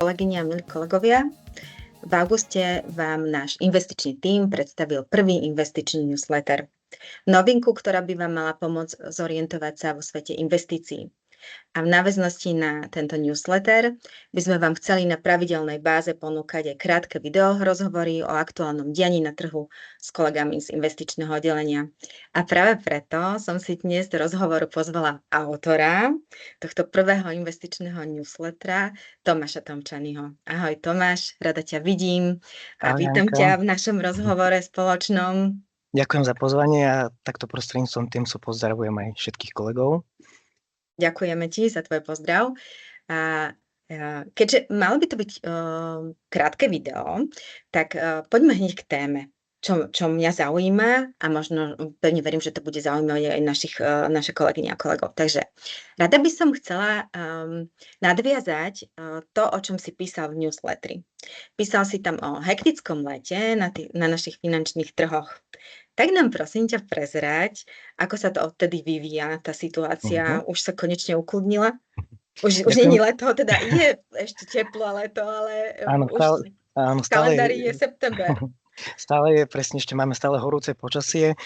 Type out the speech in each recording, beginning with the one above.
Kolegyne a milí kolegovia, v auguste vám náš investičný tím predstavil prvý investičný newsletter. Novinku, ktorá by vám mala pomôcť zorientovať sa vo svete investícií. A v náväznosti na tento newsletter by sme vám chceli na pravidelnej báze ponúkať aj krátke video rozhovory o aktuálnom dianí na trhu s kolegami z investičného oddelenia. A práve preto som si dnes do rozhovoru pozvala autora tohto prvého investičného newslettera, Tomáša Tomčanyho. Ahoj Tomáš, rada ťa vidím a Ahoj, vítam Janka. ťa v našom rozhovore spoločnom. Ďakujem za pozvanie a takto prostredníctvom Teamsu pozdravujem aj všetkých kolegov. Ďakujeme ti za tvoj pozdrav. A keďže malo by to byť krátke video, tak poďme hneď k téme, čo mňa zaujíma a možno pevne verím, že to bude zaujímať aj naše kolegyne a kolegov. Takže rada by som chcela nadviazať to, o čom si písal v newsletteri. Písal si tam o hektickom lete na našich finančných trhoch. Tak nám prosím ťa prezrať, ako sa to odtedy vyvíja, tá situácia. Už sa konečne ukludnila? Už nie je leto, teda je ešte teplé leto, ale Áno, už v kalendári je september. Stále je, presne, ešte máme stále horúce počasie.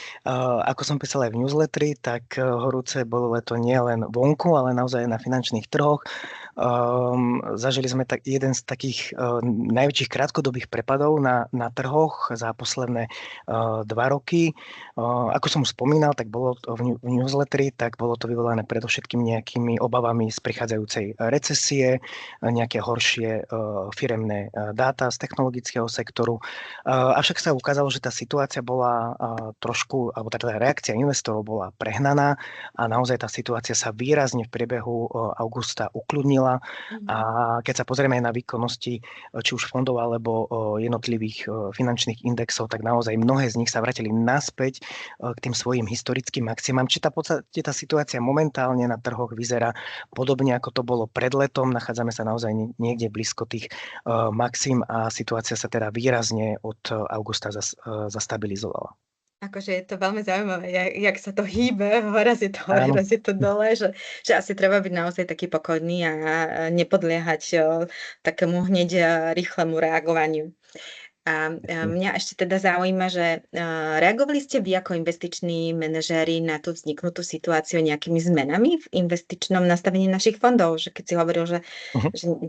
Ako som písal aj v newsletteri, tak horúce bolo leto nie len vonku, ale naozaj na finančných trhoch. Zažili sme jeden z takých najväčších krátkodobých prepadov na trhoch za posledné 2 roky. Ako som už spomínal, tak bolo to v newsletteri, tak bolo to vyvolané predovšetkým nejakými obavami z prichádzajúcej recesie, nejaké horšie firemné dáta z technologického sektoru. Avšak sa ukázalo, že tá situácia bola trošku, alebo tá reakcia investorov bola prehnaná a naozaj tá situácia sa výrazne v priebehu augusta ukludnila. A keď sa pozrieme aj na výkonnosti či už fondov alebo jednotlivých finančných indexov, tak naozaj mnohé z nich sa vrátili naspäť k tým svojim historickým maximám. Či tá situácia momentálne na trhoch vyzerá podobne, ako to bolo pred letom. Nachádzame sa naozaj niekde blízko tých maxim a situácia sa teda výrazne od augusta zastabilizovala. Akože je to veľmi zaujímavé, jak sa to hýbe, raz je to hore, raz je to dole, že asi treba byť naozaj taký pokojný a nepodliehať takému hneď rýchlemu reagovaniu. A mňa ešte teda zaujíma, že reagovali ste vy ako investiční manažéri na tú vzniknutú situáciu nejakými zmenami v investičnom nastavení našich fondov? Že keď si hovoril, že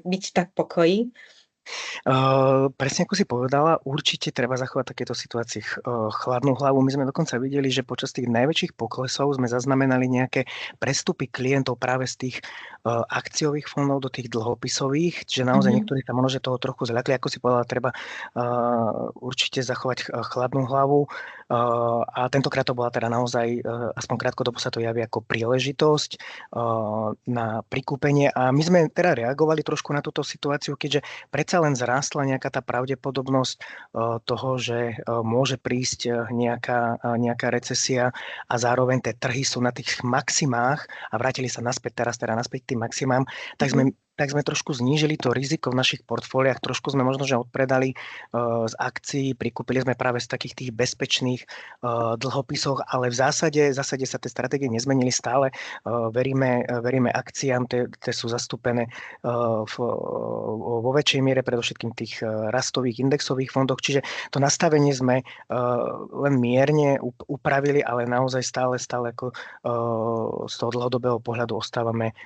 byť tak pokojí. Presne ako si povedala, určite treba zachovať takéto situácii chladnú hlavu. My sme dokonca videli, že počas tých najväčších poklesov sme zaznamenali nejaké prestupy klientov práve z tých akciových fondov do tých dlhopisových, čiže naozaj niektorí sa možno toho trochu zľakli. Ako si povedala, treba určite zachovať chladnú hlavu a tentokrát to bola teda naozaj, aspoň krátkodobo sa to javí ako príležitosť na prikúpenie a my sme teda reagovali trošku na túto situáciu, keďže predsa len zrástla nejaká tá pravdepodobnosť toho, že môže prísť nejaká recesia a zároveň tie trhy sú na tých maximách a vrátili sa naspäť naspäť k tým maximám, tak sme trošku znížili to riziko v našich portfóliách, trošku sme možno, že odpredali z akcií, prikúpili sme práve z takých tých bezpečných dlhopisoch, ale v zásade sa tie stratégie nezmenili stále. Veríme akciám, tie sú zastúpené vo väčšej miere predovšetkým tých rastových indexových fondoch, čiže to nastavenie sme len mierne upravili, ale naozaj stále ako z toho dlhodobého pohľadu ostávame,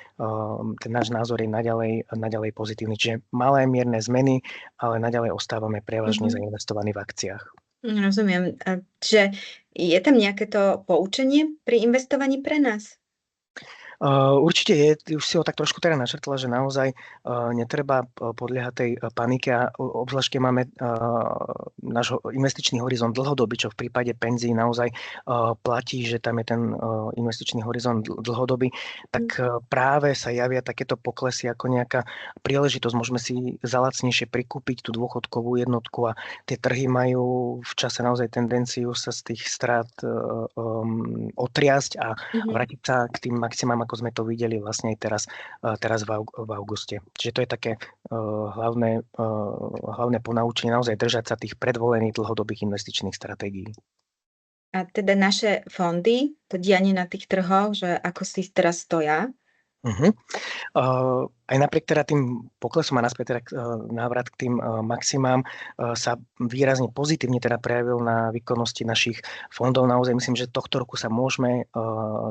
ten náš názor je naďalej pozitívny. Čiže malé mierne zmeny, ale naďalej ostávame prevažne zainvestovaní v akciách. Rozumiem. Čiže je tam nejaké to poučenie pri investovaní pre nás? Určite je, už si ho tak trošku teda načrtla, že naozaj netreba podliehať tej panike a obzvlášť keď máme náš investičný horizont dlhodobý, čo v prípade penzií naozaj platí, že tam je ten investičný horizont dlhodobý, tak práve sa javia takéto poklesy ako nejaká príležitosť. Môžeme si za lacnejšie prikúpiť tú dôchodkovú jednotku a tie trhy majú v čase naozaj tendenciu sa z tých strát otriasť a vrátiť sa k tým maximám, ako sme to videli vlastne aj teraz v auguste. Čiže to je také hlavné ponaučenie, naozaj držať sa tých predvolených dlhodobých investičných stratégií. A teda naše fondy, to dianie na tých trhoch, že ako si teraz stoja, Mhm. Aj napriek teda tým poklesom a naspäť teda návrat k tým maximám sa výrazne pozitívne teda prejavil na výkonnosti našich fondov. Naozaj myslím, že tohto roku sa môžeme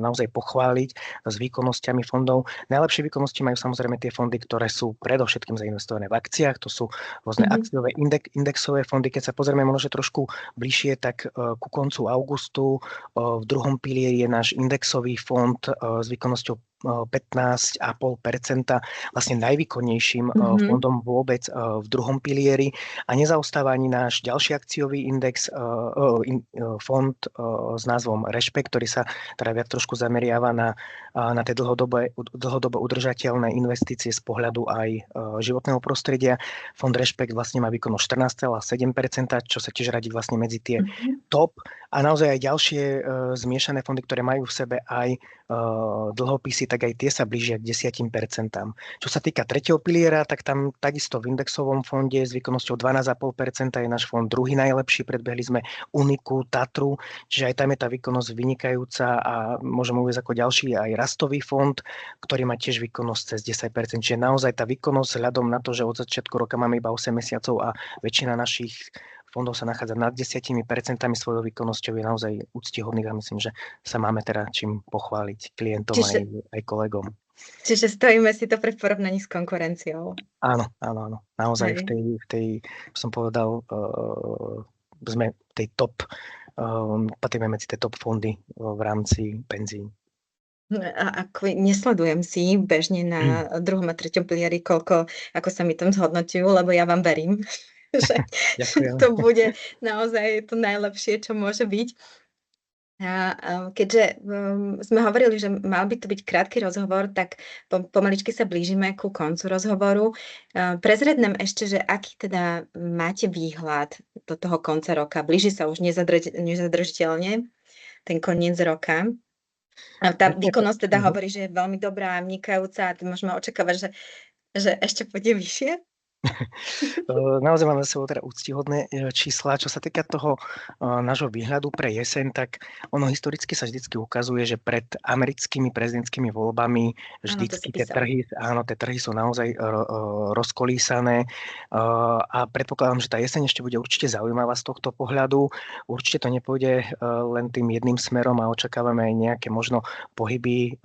naozaj pochváliť s výkonnosťami fondov. Najlepšie výkonnosti majú samozrejme tie fondy, ktoré sú predovšetkým zainvestované v akciách. To sú rôzne Mhm. akciové indexové fondy. Keď sa pozrieme možno trošku bližšie, tak ku koncu augustu v druhom pilieri je náš indexový fond s výkonnosťou 15,5%, vlastne najvýkonnejším Mhm. fondom vôbec v druhom pilieri a nezaostáva ani náš ďalší akciový index, fond s názvom Rešpekt, ktorý sa teda viac trošku zameriava na tie dlhodobo udržateľné investície z pohľadu aj životného prostredia. Fond Rešpekt vlastne má výkonnosť 14,7%, čo sa tiež radí vlastne medzi tie Mhm. top a naozaj aj ďalšie zmiešané fondy, ktoré majú v sebe aj dlhopisy, tak aj tie sa blížia k 10%. Čo sa týka tretieho piliera, tak tam takisto v indexovom fonde s výkonnosťou 12,5% je náš fond druhý najlepší. Predbehli sme Uniku, Tatru, čiže aj tam je tá výkonnosť vynikajúca a môžem uvieť ako ďalší aj rastový fond, ktorý má tiež výkonnosť cez 10%. Čiže naozaj tá výkonnosť vzhľadom na to, že od začiatku roka máme iba 8 mesiacov a väčšina našich fondov sa nachádza nad 10% svojou výkonnosťou, je naozaj úctihodných a myslím, že sa máme teda čím pochváliť klientom Čiže, aj kolegom. čiže stojíme si to pre porovnaní s konkurenciou. Áno, áno, áno. Naozaj Hej. v tej som povedal, sme v tej top, patríme medzi tie top fondy v rámci penzí. A ako nesledujem si bežne na druhom a treťom pilieri, ako sa mi tam zhodnotujú, lebo ja vám verím, že Ďakujem. to bude naozaj to najlepšie, čo môže byť. A keďže sme hovorili, že mal by to byť krátky rozhovor, tak pomaličky sa blížime ku koncu rozhovoru. Prezrieť nám ešte, že aký teda máte výhľad do toho konca roka. Blíži sa už nezadržiteľne ten koniec roka. A tá Presne to. výkonnosť teda hovorí, že je veľmi dobrá, vynikajúca a môžeme očakávať, že ešte pôjde vyššie? Naozaj máme za sebou teda úctihodné čísla. Čo sa týka toho nášho výhľadu pre jeseň, tak ono historicky sa vždycky ukazuje, že pred americkými prezidentskými voľbami Áno, to si vždycky písal. tie trhy sú naozaj rozkolísané a predpokladám, že tá jeseň ešte bude určite zaujímavá z tohto pohľadu. Určite to nepôjde len tým jedným smerom a očakávame aj nejaké možno pohyby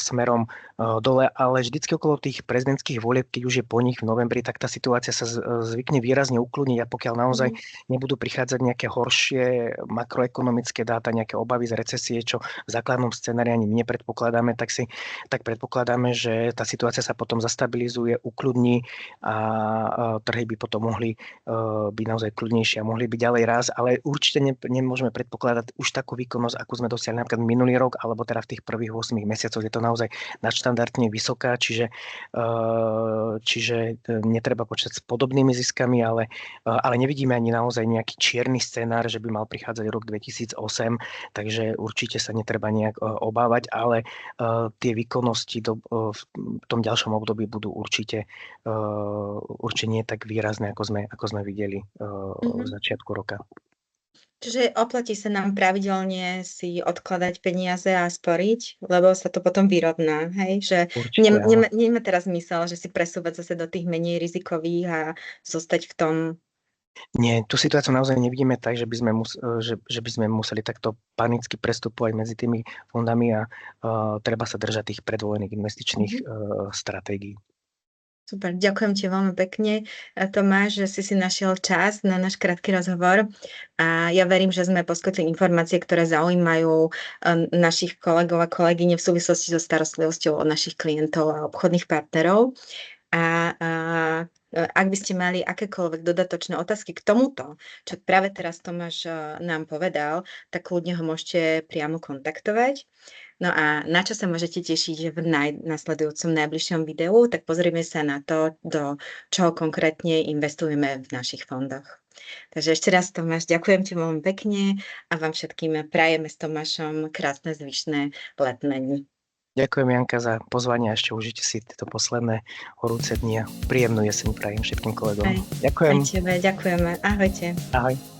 smerom dole, ale vždycky okolo tých prezidentských volieb, keď už je po nich v novembri, tak tá situácia sa zvykne výrazne ukludniť a pokiaľ naozaj Mhm. nebudú prichádzať nejaké horšie makroekonomické dáta, nejaké obavy z recesie, čo v základnom scenári ani my nepredpokladáme, tak predpokladáme, že tá situácia sa potom zastabilizuje, ukludní a trhy by potom mohli byť naozaj kľudnejšie a mohli byť ďalej raz, ale určite nemôžeme predpokladať už takú výkonnosť, akú sme dosiahli napríklad minulý rok, alebo teda v tých prvých 8 mesiacoch je to naozaj nadštandardne vysoká, čiže netreba počítať s podobnými ziskami, ale nevidíme ani naozaj nejaký čierny scenár, že by mal prichádzať rok 2008, takže určite sa netreba nejak obávať, ale tie výkonnosti v tom ďalšom období budú určite nie tak výrazné, ako sme videli v Mhm. začiatku roka. Čiže oplatí sa nám pravidelne si odkladať peniaze a sporiť, lebo sa to potom vyrovná, hej? Že Určite áno. nemá teraz zmysel, že si presúvať zase do tých menej rizikových a zostať v tom. Nie, tú situáciu naozaj nevidíme tak, že by sme museli takto panicky prestupovať medzi tými fondami a treba sa držať tých predvolených investičných Mhm. stratégií. Super, ďakujem ti veľmi pekne, Tomáš, že si našiel čas na náš krátky rozhovor a ja verím, že sme poskytli informácie, ktoré zaujímajú našich kolegov a kolegyne v súvislosti so starostlivosťou o našich klientov a obchodných partnerov. A ak by ste mali akékoľvek dodatočné otázky k tomuto, čo práve teraz Tomáš nám povedal, tak kľudne ho môžete priamo kontaktovať. No a na čo sa môžete tešiť v nasledujúcom najbližšom videu, tak pozrieme sa na to, do čoho konkrétne investujeme v našich fondoch. Takže ešte raz, Tomáš, ďakujem ti veľmi pekne a vám všetkým prajeme s Tomášom krásne zvyšné letné dni. Ďakujem, Janka, za pozvanie a ešte užite si tieto posledné horúce dni a príjemnú jeseň prajem všetkým kolegom. Aj Ďakujem. tebe ďakujeme. Ahojte. Ahoj.